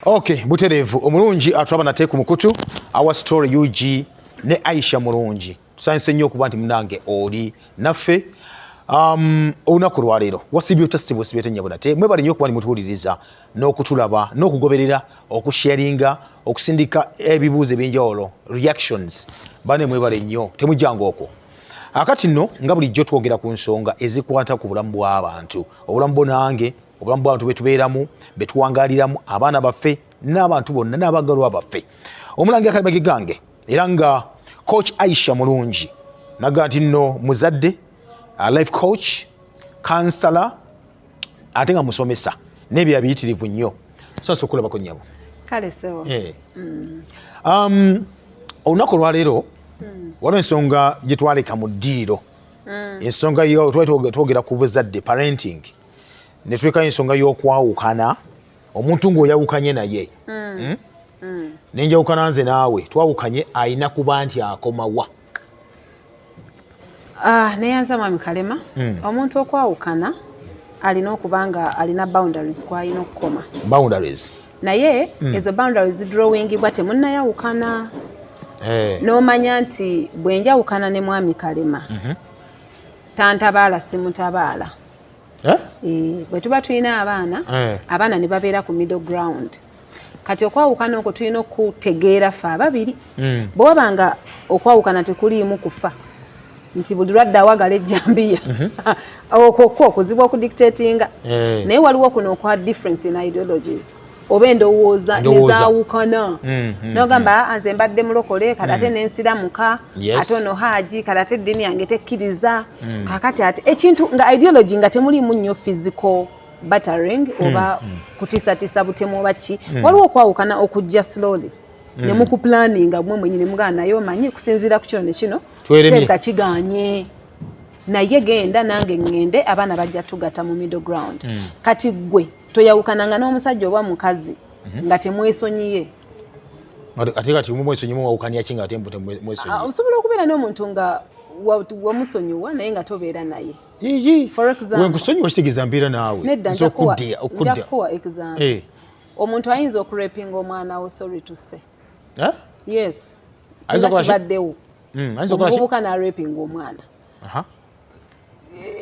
Okay, buterevu omulungi atulaba nate ku mukutu our story UG ne Aisha mulungi tusanise nnyo okuba nti munange oli naffe olunaku lwaleero wasibye otasibwe sibye nnyabo nate mwebale nnyo okuba mutuwuliriza n'okutulaba n'okugoberera okusharinga okusindika ebibuuzo ebyenjawulo reactions bane mwebale nnyo temujjanga okwo akati nno nga bulijjo twogera ku nsonga ezikwata ku bulamu bw'abantu obulamu bwo nange obulamu bw'abantu betubeeramu betuwangaliramu abaana baffe n'abantu bonna n'abagalwa baffe omulangira Kalimagi gange era nga coach Aisha mulungi naga nti nno muzadde life coach counselor ate nga musomesa n'ebyo biyitirivu nnyo sasa okulabako nnyabo kale sewo olunaku olwaleero waliwo ensonga gye twaleka mu ddiiro ensonga yo twogera ku buzadde parenting ne tulekayo ensonga y'okwawukana omuntu ng'oyawukanye naye nenjawukana nze naawe twawukanye ayina kuba nti akomawa neyanza mwami Kalema omuntu okwawukana alina okuba nga alina boundaries kwalina okukoma boundaries naye ezo boundaries drawingibwa temunnayawukana n'omanya nti bwe njawukana ne mwami Kalema tantabaala simutabaala bwe tuba tulina abaana ne babeera ku middle ground kati okwawukana okwo tulina okutegeera ffe ababiri bwe wabanga okwawukana tekuliimu kufa nti buli lwadde awagala ejjambiya okwo okuzibu okudictatinga naye waliwo kuno okwa difference in ideologies oba endowooza nezaawukana nogamba nze mbadde mulokole kati ate nensiramuka ate ono haaji kati ate eddiini yange tekkiriza kakati ate ekintu nga ideology nga temuliimu nnyo physical battering oba kutiisatiisa butemu oba ki waliwo okwawukana okujja slowly ne mukuplaninga mmwe mwennyini mugana naye omanyi kusinziira ku kino ne kino kirabika kiganye naye genda nange ngende abaana bajja tugata mu middle ground kati gwe toyawukananga n'omusajja oba mukazi nga temwesonyiye ate kati mwesonyimu wawukanya ki nga ate temwesonyiye osobola okubeera n'omuntu nga wamusonyiwa naye nga tobeera naye for example wenkusonyiwa kitegeeza mbeera naawe nedda njakuwa example omuntu ayinza okurepinga omwana wo sorry to say yes singa kibaddewo omuvubuka n'arepinga omwana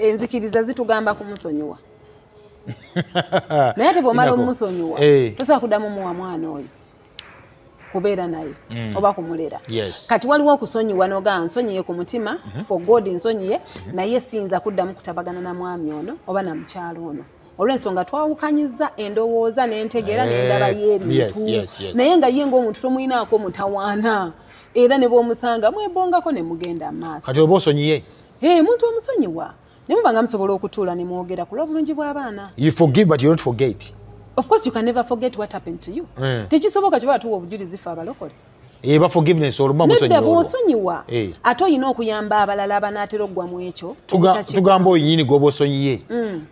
enzikiriza zitugamba kumusonyiwa naye ate bw'omala omusonyiwa tosobola kuddamu muwa mwana oyo kubeera naye oba kumulera kati waliwo okusonyiwa nogaa nsonyiye ku mutima for God nsonyiye naye siyinza kuddamu kutabagana na mwami ono oba na mukyalo ono olw'ensonga twawukanyiza endowooza n'entegeera n'endaba y'ebintu naye nga ye ng'omuntu tomuyinaako mutawaana era ne bw'omusanga mwebongako ne mugenda maaso kati oba osonyiye muntu omusonyiwa ne muba nga musobola okutuula ne mwogera ku lw'obulungi bw'abaana you forgive but you don't forget of course you can never forget what happened to you tekisoboka kibala tuwa obujulizi ffe abalokole eba forgiveness oluma musonyiwa nedda bw'osonyiwa ate olina okuyamba abalala abanaatera oggwa mu ekyo tugamba oyinini gw'oba osonyiye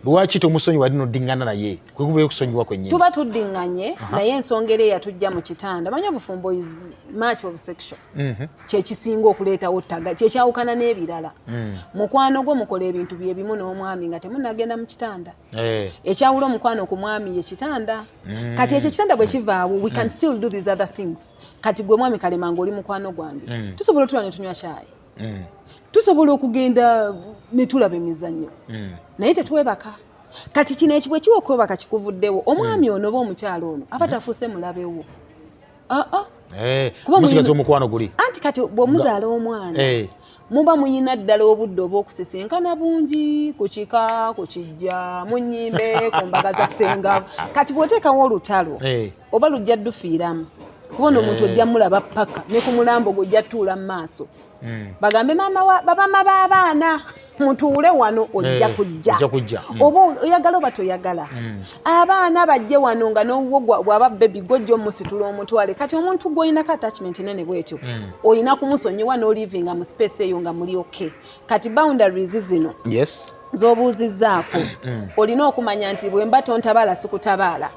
lwaki tomusonyiwa ate noddiŋŋana naye kwekubeera okusonyiwa kwennyini tuba tuddiŋŋanye naye ensonga era eyatujja mu kitanda manyi obufumbo is much of section kyekisinga okuleetawo ttaga kyekyawukana n'ebirala mukwano gwo mukola ebintu bye bimu n'omwami nga temunnagenda mu kitanda ekyawula omukwano ku mwami ye kitanda kati ekyo ekitanda bwe kivaawo we can still do these other things kati gwe mwami Kalema ng'oli mukwano gwange tusobola otula ne tunywa caayi tusobola okugenda ne tulaba emizannyo naye tetuwebaka kati kino ekibwe kiwa okwebaka kikuvuddewo omwami ono oba omukyalo ono aba tafuuse mulabewo musigaza omukwano guli anti kati bw'omuzaala omwana muba muyina ddala obudde obw'okusisinkana bungi ku kika ku kijja mu nnyimbe ku mbaga za ssenga kati bw'oteekawo olutalo oba lujja ddufiiramu kubona omuntu ojja mulaba paka ne ku mulambo gojja tuula mu maaso bagambe babama b'abaana mutuule wano ojja kujja oba oyagala oba toyagala abaana bajje wano nga n'owwo bw'aba bebi gojja omusitula omutwale kati omuntu gw'oyinako attachment nene bwetyo oyina kumusonyiwa n'olivinga mu space eyo nga muli okay kati boundaries zino z'obuuzizzaako olina okumanya nti bwe mba tontabaala sikutabaala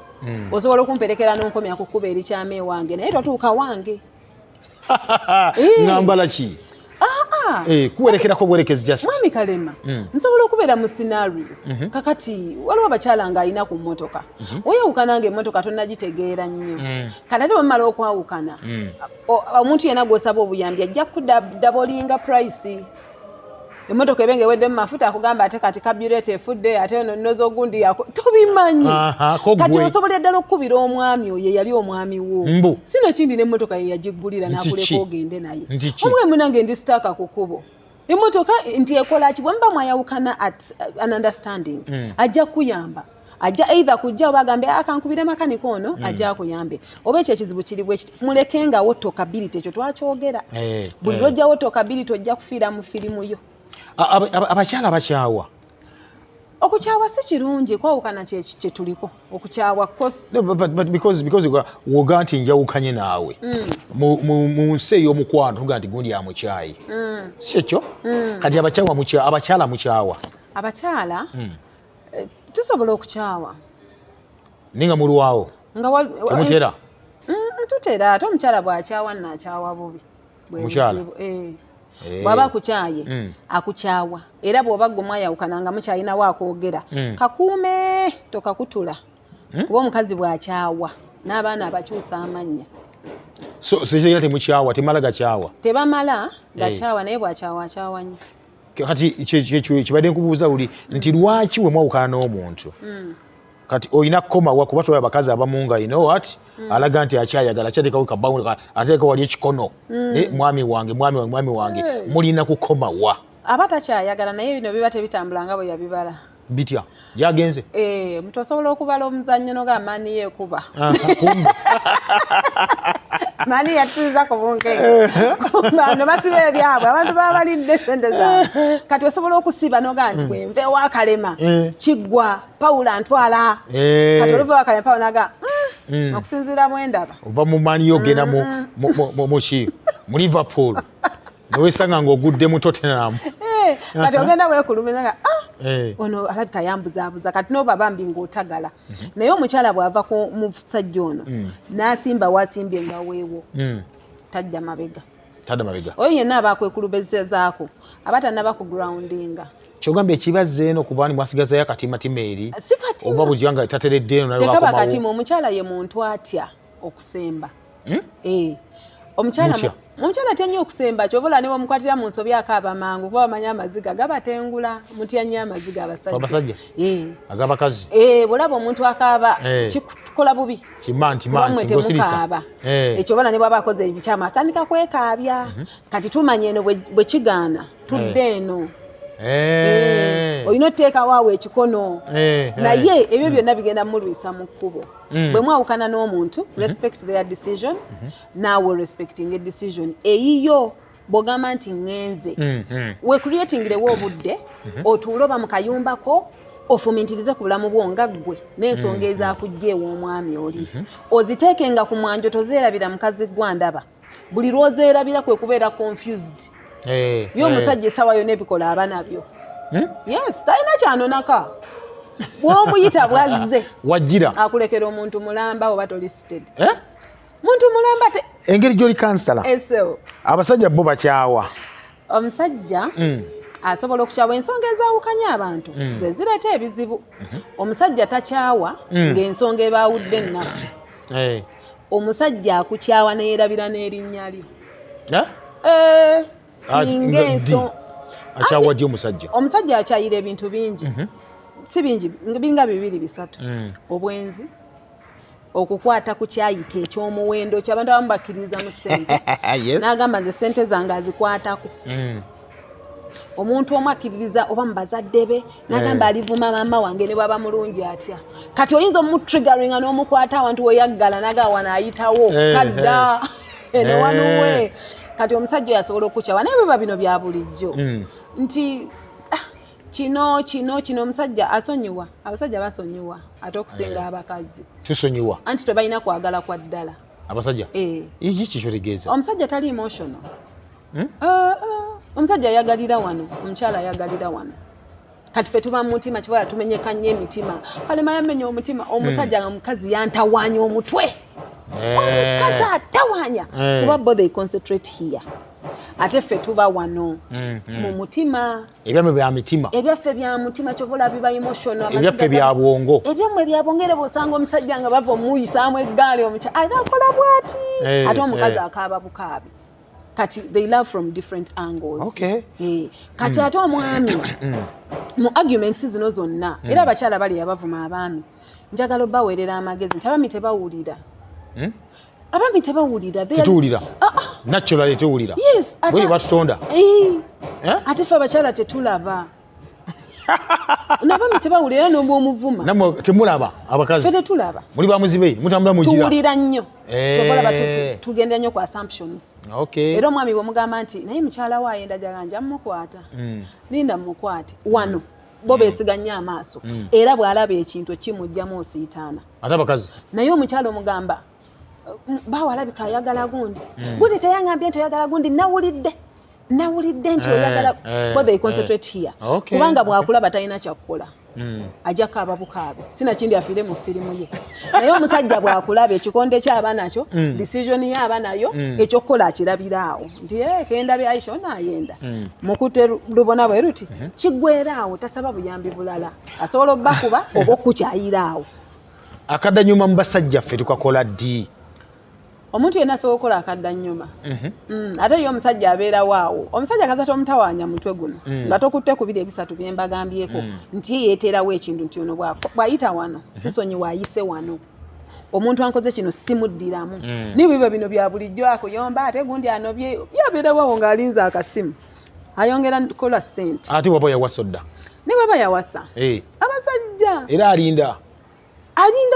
osobola okumperekera n'onkomya ku kkuba erikyama ewange naye totuuka wange ngambala ki kuwerekerako bwerekezi just mwami Kalema nsobola okubeera mu scenario kakati waliwo abakyala nga alina ku mmotoka oyawukana ng'emmotoka tonnagitegeera nnyo kati ate bamala okwawukana omuntu yenna gw'osaba obuyambi ajja kudabolinga price emmotoka ebe ng'ewedde mu mafuta akugamba ate kati kabyuleeta efudde ate nonoza ogundi tobimanyi kati osobola ddala okukubira omwami oyo yali omwami wo sinakindi n'emmotoka ye yagiggulira n'akuleka ogende naye omwe munange ndi sitaaka ku kkubo emmotoka nti ekola ki bwe muba mwayawukana at an understanding ajja kuyamba ajja either kujja oba agambe akankubire makanika ono ajja akuyambe oba ekyo ekizibu kiri bwe kiti mulekengawo tokability ekyo twakyogera buli lwojjawo tokability ojja kufiira mu firimu yo abakyala bakyawa okukyawa si kirungi kwawukana kye tuliko okukyawa because woga nti njawukanye naawe mu nsi ey'omukwano tuga nti gundi amukyayi si ekyo kati abakyala mukyawa abakyala tusobola okukyawa ninga mulwawo temutera tutera ate omukyala bw'akyawa nnaakyawa bubi omukyala bw'aba akukyaye akukyawa era bw'oba gwe mwayawukana nga mukyalinawo akwogera kakuume tokakutula kuba omukazi bw'akyawa n'abaana abakyusa amannya so era temukyawa temala gakyawa tebamala gakyawa naye bw'akyawa akyawa nnyo kati kibadde nkubuuza luli nti lwaki we mwawukana n'omuntu kati olina kukomawa kuba tolaba abakazi abamu nga you know what alaga nti akyayagala akyateekawo kabawuka ateeka wali ekikono mwami wange mulina kukomawa aba takyayagala naye bino biba tebitambula nga bwe yabibala bitya gyagenze omuntu osobola okubala omuzannyo noga maani yeekuba maani yatuliza ku bunkenke bano basiba ebyabwe abantu baba balidde sente zaabwe kati osobola okusiba noga nti bwenve wa Kalema kiggwa Pawulo antwala kati oluva wa Kalema Pawulo naga okusinziira bwendaba ova mu maani yogenda mu Liverpool newesanga ng'ogudde mu Tottenham kati ogenda weekulumiza nga ono alabika yambuzaabuza kati n'oba bambi ng'otagala naye omukyala bw'ava ku musajja ono n'asimba wasimbye nga weewo tajja mabega oyo yenna aba akwekulubezezaako aba tannaba ku groundinga kyogamba ekibazo eno kuba ni mwasigazayo akatimatima eri oba bujanga tateredde eno tekaba katima omukyala ye muntu atya okusemba omukyala atya nnyo okusemba kyobula ne bamukwatira mu nsobi akaaba mangu kuba bamanya amaziga gabatengula mutya nnyo amaziga abasajja ag'abakazi bwolaba omuntu akaaba kikukola bubi temukaaba ekyo bala ne bwaba akoze ebikyama atandika kwekaabya kati tumanye eno bwe kigaana tudde eno olina oteekawo awo ekikono naye ebyo byonna bigenda mulwisa mu kkubo bwe mwawukana n'omuntu respect their decision naawe respecting a decision eyiyo bw'ogamba nti ŋŋenze we creatingirewo obudde otuule oba mu kayumbako ofumintirize ku bulamu bwo nga ggwe n'ensonga ezakujja ew'omwami oli oziteekenga ku mwanjo tozeerabira mukazi gwa ndaba buli lw'ozeerabira kwe kubeera confused yo omusajja essaawa yonna ebikola aba nabyo yes talina kyanonaka bw'omuyita bwazze wajjira akulekera omuntu mulamba oba tolisted muntu mulamba engeri gy'oli kansala abasajja bo bakyawa omusajja asobola okukyawa ensonga ezaawukanya abantu ze zireeta ebizibu omusajja takyawa ng'ensonga ebaawudde ennafu omusajja akukyawa neerabira n'erinnya lyo singa akyawa ddi omusajja akyayira ebintu bingi si bingi binga 2-3 obwenzi okukwata ku kyayita ekyomuwendo kyabantu abamu bakkiriza mu ssente n'agamba nze ssente zange azikwatako omuntu omu akkiririza oba mu bazadde be n'agamba alivuma maama wange ne bwaba mulungi atya kati oyinza omutriggeringa n'omukwata awantu weyaggala n'agawa naayitawo tadda newanuwe kati omusajja oyo asobola okukyawa naye biba bino bya bulijjo nti kino omusajja asonyiwa abasajja basonyiwa ate okusinga abakazi tusonyiwa anti tebalina kwagala kwa ddala abasajja iki kikyotegeeza omusajja tali emotional omusajja ayagalira wano omukyala ayagalira wano kati fe tuba mu mutima kibala tumenyeka nnyo emitima Kalema yamenya omutima omusajja nga mukazi yantawaanya omutwe omukazi atawanya kuba bo they concentrate here ate ffe tuba wano mu mutima ebyamwe bya mitima ebyaffe bya mutima kyobola biba emotional ebyaffe bya bwongo ebyamwe bya bwongere bosanga omusajja nga bava omuyisaamu eggaali omucha akola bwati ate omukazi akaaba bukaabi kati they love from different angles. Okay. Kati ate omwami mu arguments zino zonna era abakyala bali abavuma abaami njagala baweerera amagezi nti abaami tebawulira. Abaami tebawulira. Tetuwulira. Naturally tetuwulira. Yes. Bwe batutonda. Ate ffe abakyala tetulaba. N'abaami tebawulira n'oba omuvuma. Namwe temulaba abakazi. Ffe tetulaba. Muli bamuzibe mutambula mugira. Tuwulira nnyo. Kyobola tugenda nnyo ku assumptions. Okay. Era omwami bw'omugamba nti naye mukyala wa ayenda jaga nja mmukwata. Linda mmukwate. Wano. Bo beesiganya amaaso. Era bw'alaba ekintu kimujjamu osiitaana. Ate abakazi. Naye omukyala omugamba bawa alabika ayagala gundi. Gundi teyangambye nti oyagala gundi nawulidde nti oyagala bo they concentrate here. Kubanga bw'akulaba talina kyakkola. Ajja kaaba bukaabe. Sina kindi afiire mu firimu ye. Naye omusajja bw'akulaba ekikonde ky'aba nakyo, decision y'aba nayo, ekyokukola akirabiraawo. Nti kenda bya Aisha onaayenda. Mukute lubona bwe ruti kiggweeraawo tasaba buyambi bulala. Asobola obbakuba oba okukyayiraawo. Akaddanyuma mu basajja ffe tukakola ddi? Omuntu yenna asobola okukola akaddannyuma. Ate yo omusajja abeera waawo. Omusajja kazata omutawaanya mutwe guno. Nga tokutte ku biri ebisatu bye mbagambyeko nti ye yeeteerawo ekintu nti ono bw'ayita wano sisonyiwa ayise wano. Omuntu ankoze kino simuddiramu. Nibiba bino bya bulijjo akuyomba ate gundi anobye yabeera waawo ng'alinze akasimu. Ayongera kola ssente. Ate bw'aba yawasa odda. Ne bw'aba yawasa. Abasajja. Era alinda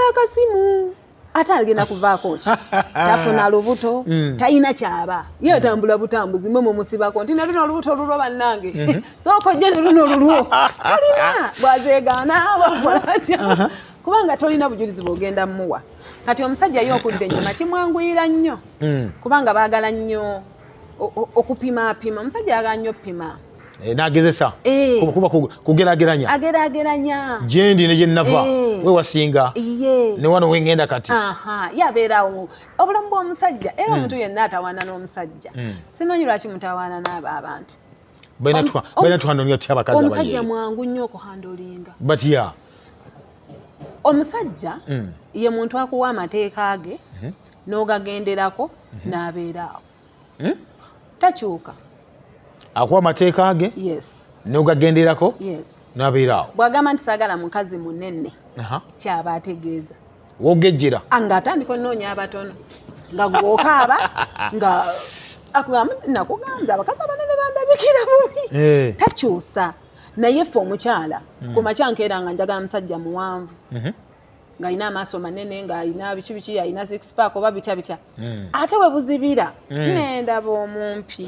akasimu. Ate agenda kuvaako ki tafuna lubuto talina kyaba ye atambula butambuzi mwe musibako nti naluno olubuto olulwo bannange sooka ojje naluno olulwo talina bwazeegaana wakolatya kubanga tolina bujulizi bw'ogenda mmuwa. Kati omusajja ye okudde ennyuma kimwanguyira nnyo kubanga baagala nnyo okupimaapima. Omusajja ayagala nnyo pima n'agezesa kuba kugerageranya gyendi ne gye nnava we wasinga ne wano we ngenda kati yabeerawo obulamu bw'omusajja era omuntu yenna atawaana n'omusajja simanyi lwaki mutawaana n'abo abantu balina tuhandolinga tutya abakazi abaye omusajja mwangu nnyo okuhandolinga but ya omusajja ye muntu akuwa amateeka ge n'ogagenderako n'abeeraawo takyuka. Akuwa amateeka ge n'ogagenderako n'abeeraawo. Bw'agamba nti saagala mukazi munene kyaba ategeeza wogejjera nga atandika onnoonya abatono nga gw'okaaba nga akugamba nakugambye abakazi abanene bandabikira bubi takyusa. Naye ffe omukyala ku makya nkeera nga njagala musajja muwanvu ng'alina amaaso manene ng'alina biki alina six pack oba bitya ate we buzibira n'endaba omumpi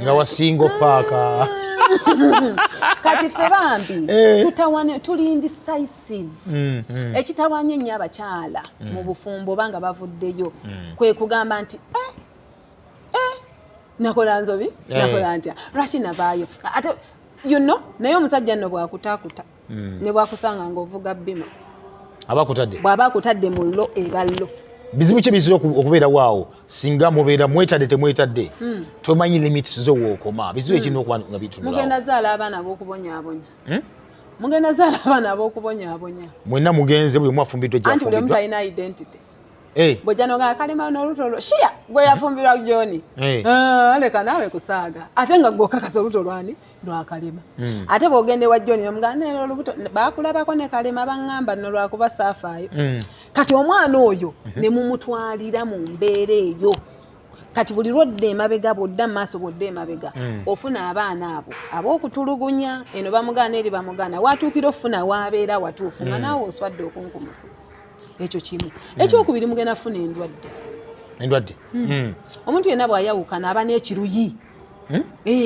nga wasinga opaaka. Kati ffe bambi tutawane tuli indecisive. Ekitawaanya ennyo abakyala mu bufumbo oba nga bavuddeyo kwe kugamba nti nakola nzobi nakola ntya lwaki nabaayo ate naye omusajja nno bw'akutaakuta ne bw'akusanga ng'ovuga bima bw'aba akutadde mu llo eballo. Bizibu ki bizira okubeera waawo singa mubeera mwetadde temwetadde tomanyi limits zo wookoma bizibu ekirina okuba nga bitunulawo. Mugenda zaala abaana ab'okubonyaabonya mwenna mugenze buli omu afumbiddwa anti buli omu talina identity. Bw'ojja n'ogamba kalema n'oluto olwo shiya gwe yafumbirwa John leka naawe kusaaga ate nga gw'okakasa oluto lwani lwakalema. Ate bw'ogenda ewa John omugamba neera olubuto baakulabako ne kalema baŋŋamba nno lwakuba saafaayo. Kati omwana oyo ne mumutwalira mu mbeera eyo. Kati buli lwodda emabega bw'odda mu maaso bw'odda emabega ofuna abaana abo ab'okutulugunya eno bamugaana eri bamugaana watuukira ofuna waabeera watuufu nga naawe oswadde okunkumusa. Ekyo kimu. Ekyokubiri mugenda funa endwadde. Omuntu yenna bw'ayawukana aba n'ekiruyi.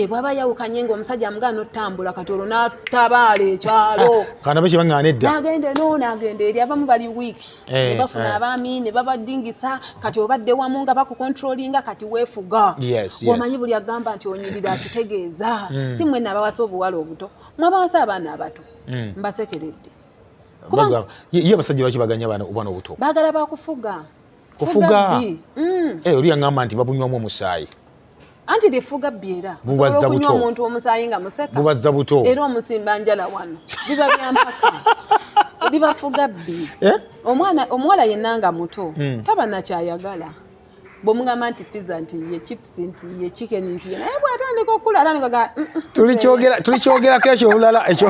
Bw'aba ayawukanye ng'omusajja amugaana ottambula kati olwo n'atabaala ekyalo. Kana be kibaŋŋaana edda. N'agenda eri abamu bali wiiki. Ne bafuna abaami ne babadingisa kati obadde wamu nga bakukontrolinga kati weefuga. Omanyi buli agamba nti onyirira akitegeeza. Si mwenna abawasa obuwala obuto mwabawasa abaana abato. Mbasekeredde. Ye abasajja lwaki baganya obwana obuto? Baagala bakufuga. Kufuga? Oli yaŋŋamba nti babunywamu omusaayi. anti lifuga byera Bubaza buto omuntu omusayi nga museka bubaza buto era omusimba njala wano biba byampaka libafuga bbi omuwala yenna nga muto taba nakyayagala bw'omugamba nti pizza nti ye chips nti ye chicken nti ye naye bw'atandika okula atandika tulikyogerako ekyo olulala ekyo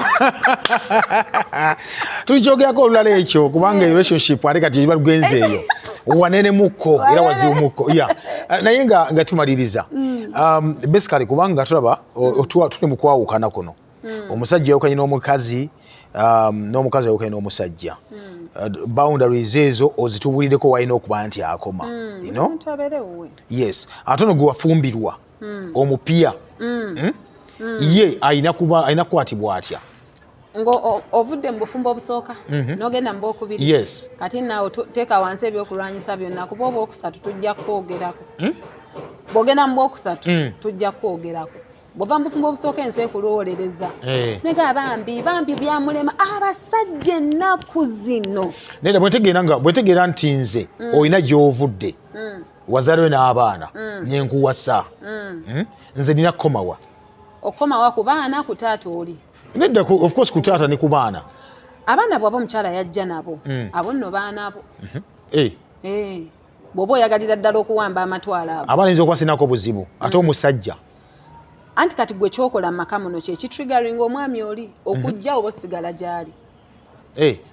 tulikyogerako olulala ekyo kubanga relationship ate kati iba lugenzi eyo wanene mukko era wazibu mukko naye nga tumaliriza basically kubanga tulaba tuli mu kwawukana kuno omusajja yawukanye n'omukazi n'omukazi yawukanye n'omusajja boundaries ezo ozitubulireko walina okuba nti akoma yes ate ono gwe wafumbirwa omupya ye ayina kukwatibwa atya ovudde mu bufumbo obusooka n'ogenda mu bwokubiri yes kati naawe teeka wansi ebyokulwanyisa byonna kuba obwokusatu tujja kwogerako bw'ogenda mu bwokusatu tujja kwogerako bw'ova mu bufumbo obusooka ensi ekulwolereza nega bambi byamulema abasajja ennaku zino naye bwetegeera nti nze olina gy'ovudde wazaliwe n'abaana nyenkuwasa nze nina kukomawa okukomawa ku baana ku taata oli nedda of course ku taata ne ku baana abaana bw'aba omukyala yajja nabo abo nno baana bo bw'oba oyagalira ddala okuwamba amatwalo abo abaana yinza okwasinako obuzibu ate omusajja anti kati gwe kyokola mu maka muno kyekitriggeringa omwami oli okujja oba osigala gy'ali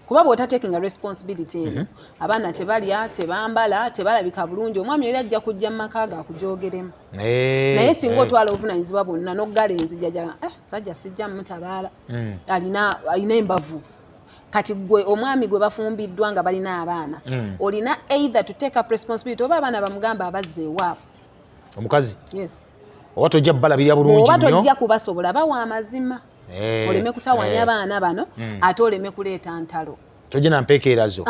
kuba bw'otatekinga responsibility eno abaana tebalya tebambala tebalabika bulungi omwami oli ajja kujja mu maka ge akujoogeremu naye singa otwala obuvunanyizibwa bwonna n'oggala enzija sajja sijja mutabaala alina embavu kati gwe omwami gwe bafumbiddwa nga balina abaana olina either to take up responsibility oba abaana bamugamba abazza ewaabwe omukazi yes oba tojja balabirira bulungi nnyo oba tojja kubasobola bawa amazima oleme kutawanya abaana bano ate oleme kuleeta ntalo tojja nampeekerazo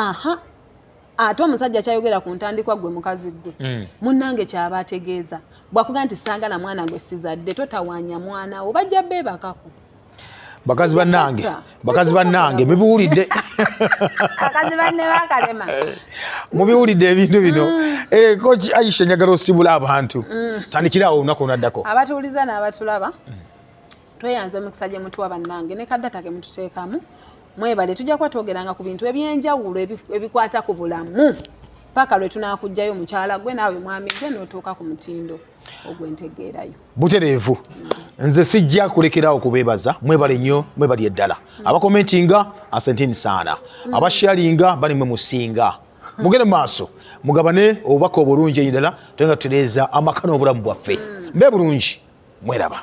ate omusajja kyayogera ku ntandikwa gwe mukazi gwe munnange kyaba ategeeza bwakuga nti saagala mwana gwe sizadde totawanya mwana wo bajja beebakako bakazi bannange mubiwulidde bakazi banne bakalema mubiwulidde ebintu bino Coach Aisha njagala osibula abantu tandikirawo olunaku lunaddako abatuuliza n'abatulaba tweyanze mukisa gye mutuwa bannange ne kaddata ge mututeekamu mwebale tujja kuba twogeranga ku bintu ebyenjawulo ebikwata ku bulamu paka lwe tunaakugjayo mukyala gwe naawe mwami gwe n'otuuka ku mutindo ogwentegeerayo butereevu nze sijja kulekerawo kubeebaza mwebale nnyo mwebali eddala abakomentinga asentini saana abasharinga bali mwe musinga mugende mu maaso mugabane obubaka obulungi enyidala tulenga tutereeza amaka n'obulamu bwaffe mbe bulungi mweraba